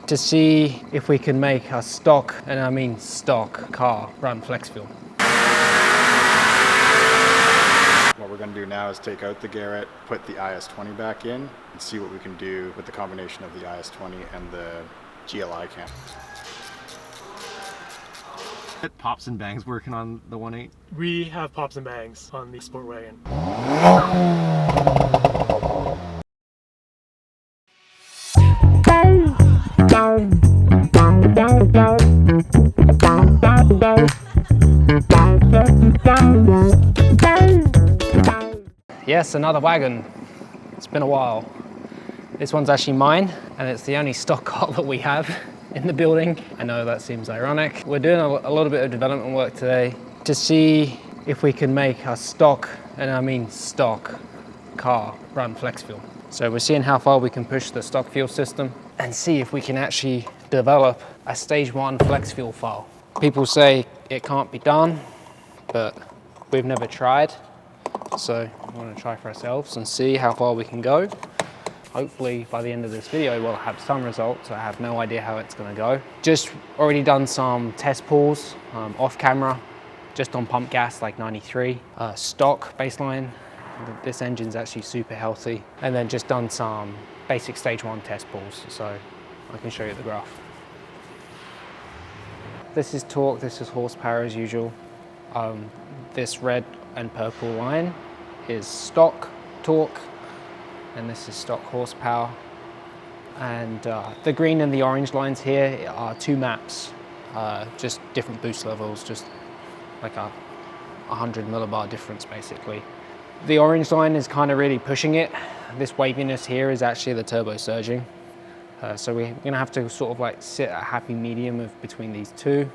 to see if we can make a stock, and I mean stock, car run flex fuel. What we're going to do now is take out the Garrett, put the IS-20 back in, and see what we can do with the combination of the IS-20 and the GLI cam. Pops and bangs working on the 1.8? We have pops and bangs on the Sportwagen. Yes, another wagon. It's been a while. This one's actually mine, and it's the only stock car that we have in the building. I know that seems ironic. We're doing a little bit of development work today to see if we can make a stock, and I mean stock, car run flex fuel. So we're seeing how far we can push the stock fuel system and see if we can actually develop a stage 1 flex fuel file. People say it can't be done, but we've never tried. So we want to try for ourselves and see how far we can go. Hopefully by the end of this video we'll have some results. I have no idea how it's going to go. Just already done some test pulls off camera, just on pump gas like 93. Stock baseline, this engine's actually super healthy. And then just done some basic stage 1 test pulls, so I can show you the graph. This is torque, this is horsepower as usual. This red and purple line is stock torque, and this is stock horsepower. And the green and the orange lines here are 2 maps, just different boost levels, just like a 100 millibar difference basically. The orange line is kind of really pushing it. This waviness here is actually the turbo surging. So we're gonna have to sort of like sit a happy medium of between these two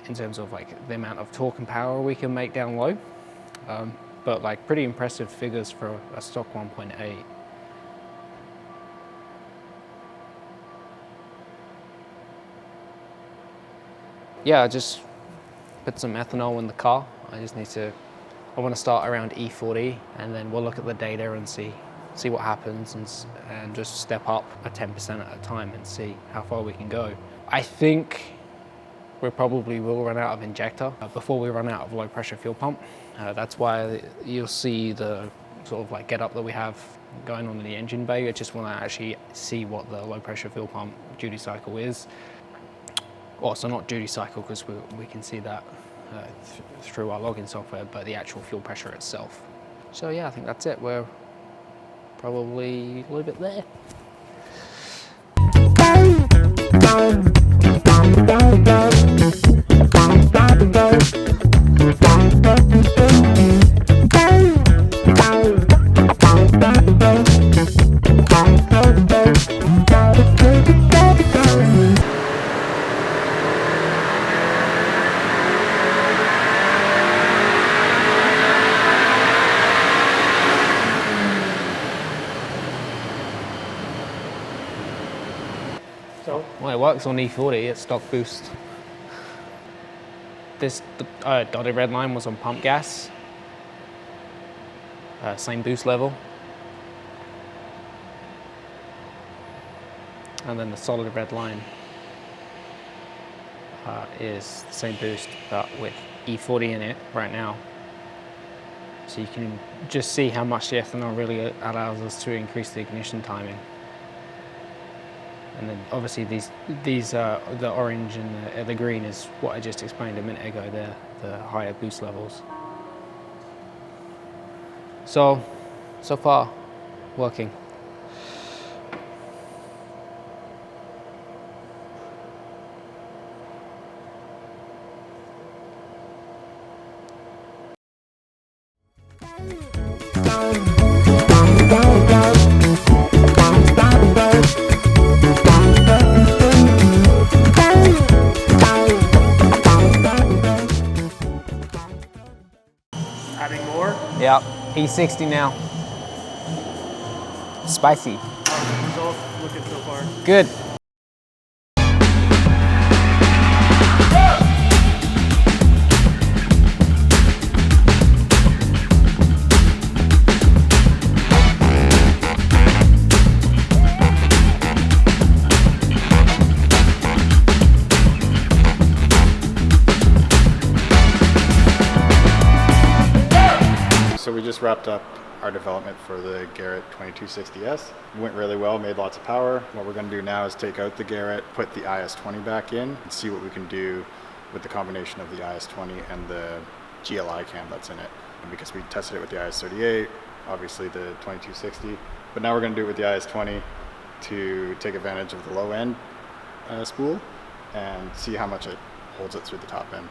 in terms of like the amount of torque and power we can make down low. But like pretty impressive figures for a stock 1.8. Yeah, I just put some ethanol in the car. I want to start around E40, and then we'll look at the data and see what happens, and just step up a 10% at a time and see how far we can go. I think we probably will run out of injector before we run out of low pressure fuel pump. That's why you'll see the sort of like get up that we have going on in the engine bay. I just want to actually see what the low pressure fuel pump duty cycle is. Well, so not duty cycle, because we can see that through our login software, but the actual fuel pressure itself. So yeah, I think that's it. We're probably a little bit there. Well, it works on E40, it's stock boost. This dotted red line was on pump gas. Same boost level. And then the solid red line is the same boost, but with E40 in it right now. So you can just see how much the ethanol really allows us to increase the ignition timing. And then obviously the orange and the green is what I just explained a minute ago there, the higher boost levels. So far, working. Adding more? Yeah, E60 now. Spicy. Results looking so far. Good. wrapped up our development for the Garrett 2260S. It went really well, made lots of power. What we're going to do now is take out the Garrett, put the IS-20 back in, and see what we can do with the combination of the IS-20 and the GLI cam that's in it. And because we tested it with the IS-38, obviously the 2260, but now we're going to do it with the IS-20 to take advantage of the low end spool and see how much it holds it through the top end.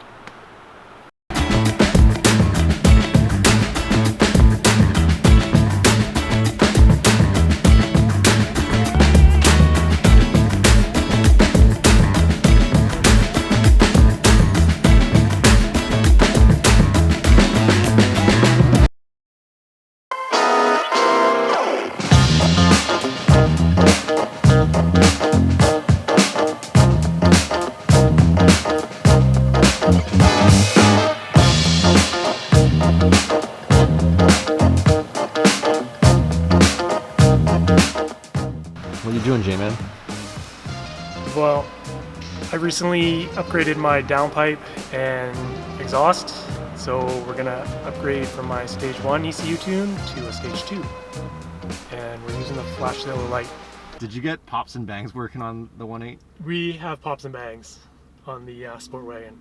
What are you doing, J-Man? Well, I recently upgraded my downpipe and exhaust, so we're gonna upgrade from my stage 1 ECU tune to a stage 2. And we're using the flash sailor light. Did you get pops and bangs working on the 1.8? We have pops and bangs on the Sportwagen.